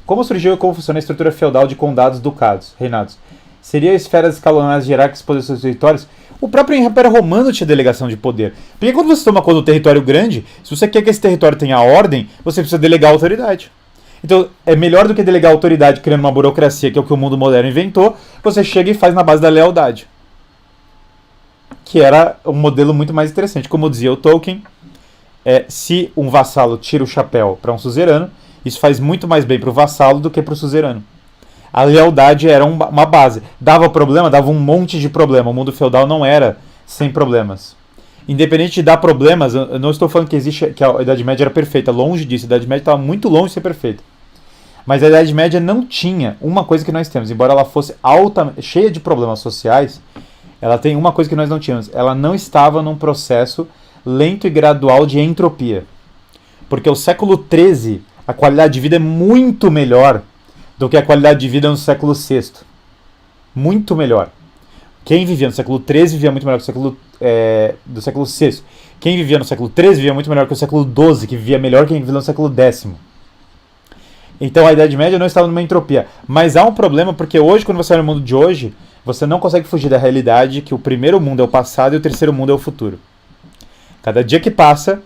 Como surgiu e como funciona a estrutura feudal de condados, ducados, reinados? Seria esferas escalonadas hierárquicas de poder sobre os territórios? O próprio Império Romano tinha delegação de poder. Porque quando você toma conta do território grande, se você quer que esse território tenha ordem, você precisa delegar a autoridade. Então, é melhor do que delegar a autoridade criando uma burocracia, que é o que o mundo moderno inventou, você chega e faz na base da lealdade. Que era um modelo muito mais interessante. Como dizia o Tolkien, se um vassalo tira o chapéu para um suzerano, isso faz muito mais bem para o vassalo do que para o suzerano. A lealdade era uma base. Dava problema? Dava um monte de problema. O mundo feudal não era sem problemas. Independente de dar problemas, eu não estou falando que a Idade Média era perfeita. Longe disso. A Idade Média estava muito longe de ser perfeita. Mas a Idade Média não tinha uma coisa que nós temos. Embora ela fosse cheia de problemas sociais, ela tem uma coisa que nós não tínhamos. Ela não estava num processo lento e gradual de entropia. Porque o século XIII, a qualidade de vida é muito melhor do que a qualidade de vida no século VI. Muito melhor. Quem vivia no século XIII vivia muito melhor que do século VI. Quem vivia no século XIII vivia muito melhor que o século XII, que vivia melhor que quem vivia no século X. Então a Idade Média não estava numa entropia. Mas há um problema, porque hoje, quando você olha no mundo de hoje, você não consegue fugir da realidade que o primeiro mundo é o passado e o terceiro mundo é o futuro. Cada dia que passa,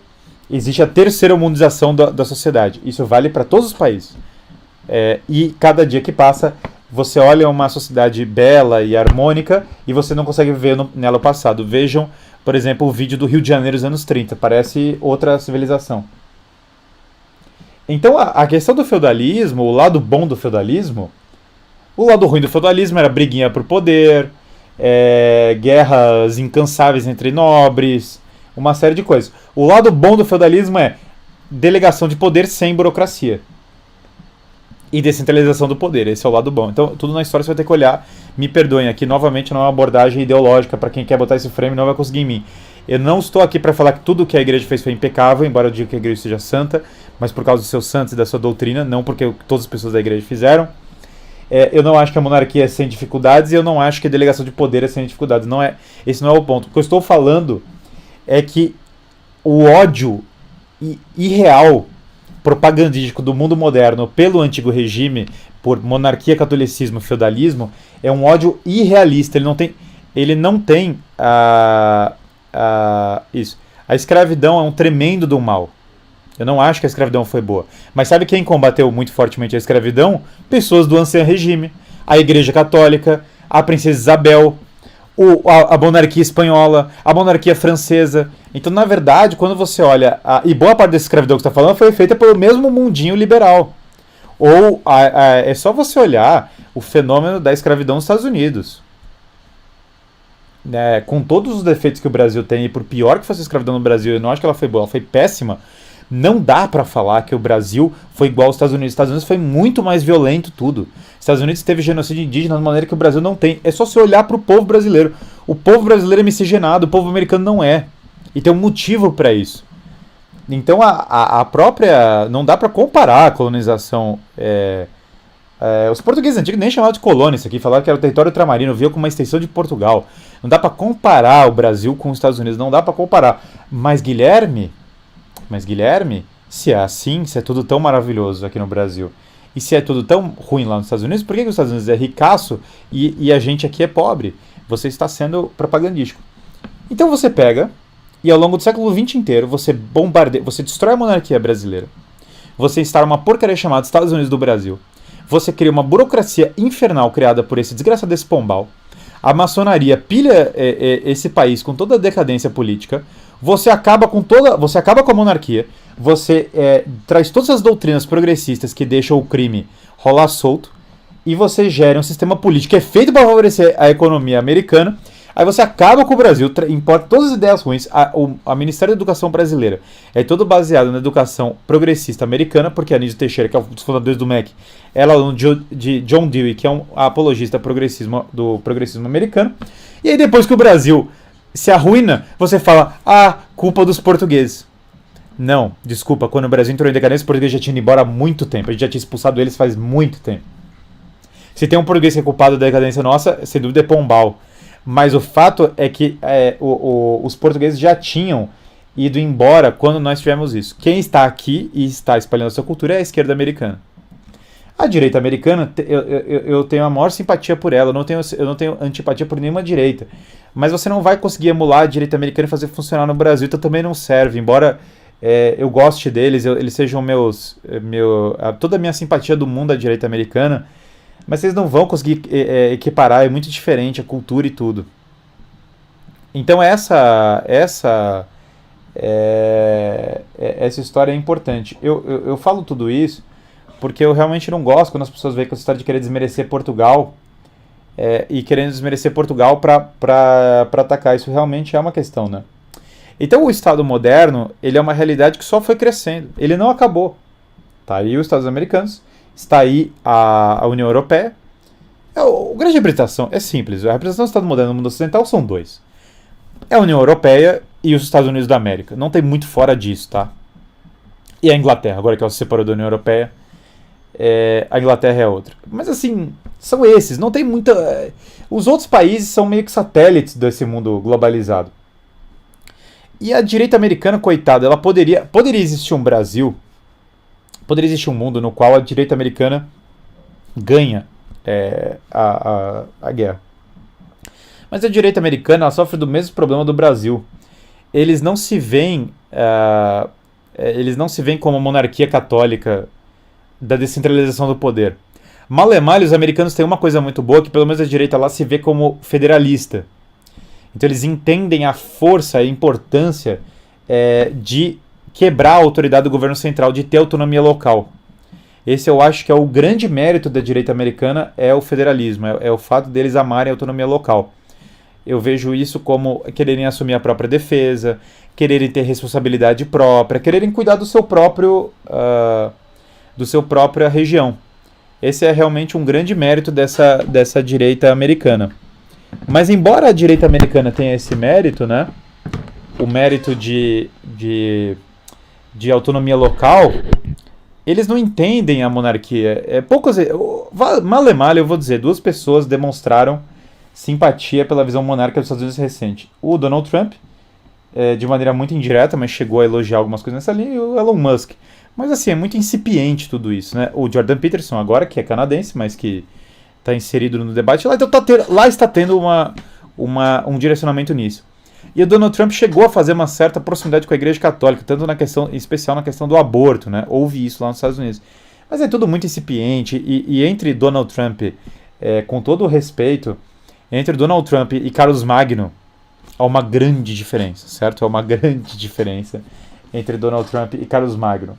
existe a terceira mundização da sociedade. Isso vale para todos os países. E cada dia que passa, você olha uma sociedade bela e harmônica e você não consegue ver nela o passado. Vejam, por exemplo, o vídeo do Rio de Janeiro dos anos 30. Parece outra civilização. Então, a questão do feudalismo, o lado bom do feudalismo, o lado ruim do feudalismo era briguinha por poder, guerras incansáveis entre nobres, uma série de coisas. O lado bom do feudalismo é delegação de poder sem burocracia. E descentralização do poder, esse é o lado bom. Então, tudo na história você vai ter que olhar. Me perdoem, aqui novamente não é uma abordagem ideológica, para quem quer botar esse frame não vai conseguir em mim. Eu não estou aqui para falar que tudo que a igreja fez foi impecável, embora eu diga que a igreja seja santa, mas por causa dos seus santos e da sua doutrina, não porque todas as pessoas da igreja fizeram. Eu não acho que a monarquia é sem dificuldades e eu não acho que a delegação de poder é sem dificuldades. Esse não é o ponto. O que eu estou falando é que o ódio irreal propagandístico do mundo moderno pelo antigo regime, por monarquia, catolicismo, feudalismo, é um ódio irrealista. Ele não tem isso. A escravidão é um tremendo do mal. Eu não acho que a escravidão foi boa. Mas sabe quem combateu muito fortemente a escravidão? Pessoas do ancião regime. A Igreja Católica, a Princesa Isabel, a monarquia espanhola, a monarquia francesa. Então, na verdade, quando você olha... e boa parte dessa escravidão que você está falando foi feita pelo mesmo mundinho liberal. É só você olhar o fenômeno da escravidão nos Estados Unidos. Com todos os defeitos que o Brasil tem, e por pior que fosse a escravidão no Brasil, eu não acho que ela foi boa, ela foi péssima. Não dá pra falar que o Brasil foi igual aos Estados Unidos. Os Estados Unidos foi muito mais violento tudo. Os Estados Unidos teve genocídio indígena de maneira que o Brasil não tem. É só você olhar pro povo brasileiro. O povo brasileiro é miscigenado, o povo americano não é. E tem um motivo pra isso. Então a própria... Não dá pra comparar a colonização... os portugueses antigos nem chamavam de colônia isso aqui. Falavam que era o território ultramarino, viam como uma extensão de Portugal. Não dá pra comparar o Brasil com os Estados Unidos. Não dá pra comparar. Mas Guilherme, se é assim, se é tudo tão maravilhoso aqui no Brasil, e se é tudo tão ruim lá nos Estados Unidos, por que os Estados Unidos é ricaço e a gente aqui é pobre? Você está sendo propagandístico. Então você pega, e ao longo do século XX inteiro, você bombardeia, você destrói a monarquia brasileira, você instala uma porcaria chamada Estados Unidos do Brasil, você cria uma burocracia infernal criada por esse desgraçado desse pombal, a maçonaria pilha esse país com toda a decadência política. Você acaba com a monarquia, você traz todas as doutrinas progressistas que deixam o crime rolar solto, e você gera um sistema político que é feito para favorecer a economia americana. Aí você acaba com o Brasil, importa todas as ideias ruins. A Ministério da Educação brasileira é todo baseado na educação progressista americana, porque a Anísio Teixeira, que é um dos fundadores do MEC, ela é aluno de John Dewey, que é um apologista do progressismo americano. E aí depois que o Brasil se arruína, você fala, culpa dos portugueses. Não, desculpa, quando o Brasil entrou em decadência, os portugueses já tinham ido embora há muito tempo. A gente já tinha expulsado eles faz muito tempo. Se tem um português que é culpado da decadência nossa, sem dúvida é Pombal. Mas o fato é que os portugueses já tinham ido embora quando nós tivemos isso. Quem está aqui e está espalhando a sua cultura é a esquerda americana. A direita americana, eu tenho a maior simpatia por ela, eu não tenho antipatia por nenhuma direita. Mas você não vai conseguir emular a direita americana e fazer funcionar no Brasil, então também não serve. Embora eu goste deles, eles sejam toda a minha simpatia do mundo à direita americana, mas vocês não vão conseguir equiparar, é muito diferente a cultura e tudo. Então essa história é importante. Eu falo tudo isso porque eu realmente não gosto quando as pessoas veem com essa história de querer desmerecer Portugal e querendo desmerecer Portugal para atacar. Isso realmente é uma questão, né? Então o Estado moderno, ele é uma realidade que só foi crescendo. Ele não acabou. Tá aí os Estados americanos, está aí a União Europeia. O grande representação é simples. A representação do Estado moderno no mundo ocidental são dois. É a União Europeia e os Estados Unidos da América. Não tem muito fora disso, tá? E a Inglaterra, agora que ela se separou da União Europeia, a Inglaterra é outra. Mas assim, são esses. Não tem muita... Os outros países são meio que satélites desse mundo globalizado. E a direita americana, coitada, ela poderia existir um Brasil, poderia existir um mundo no qual a direita americana ganha a guerra. Mas a direita americana ela sofre do mesmo problema do Brasil. Eles não se veem como a monarquia católica da descentralização do poder. Mal e mal, os americanos têm uma coisa muito boa, que pelo menos a direita lá se vê como federalista. Então eles entendem a força e a importância de quebrar a autoridade do governo central, de ter autonomia local. Esse eu acho que é o grande mérito da direita americana, é o federalismo, é o fato deles amarem a autonomia local. Eu vejo isso como quererem assumir a própria defesa, quererem ter responsabilidade própria, quererem cuidar do seu própria região. Esse é realmente um grande mérito dessa direita americana. Mas embora a direita americana tenha esse mérito, né, o mérito de autonomia local, eles não entendem a monarquia. Mal e mal, eu vou dizer, 2 pessoas demonstraram simpatia pela visão monárquica dos Estados Unidos recente. O Donald Trump, de maneira muito indireta, mas chegou a elogiar algumas coisas nessa linha, e o Elon Musk. Mas assim, é muito incipiente tudo isso, né? O Jordan Peterson agora, que é canadense, mas que está inserido no debate lá, então lá está tendo um direcionamento nisso. E o Donald Trump chegou a fazer uma certa proximidade com a Igreja Católica, tanto em especial na questão do aborto, né? Houve isso lá nos Estados Unidos. Mas é tudo muito incipiente, e entre Donald Trump, com todo o respeito, entre Donald Trump e Carlos Magno, há uma grande diferença, certo? Há uma grande diferença entre Donald Trump e Carlos Magno.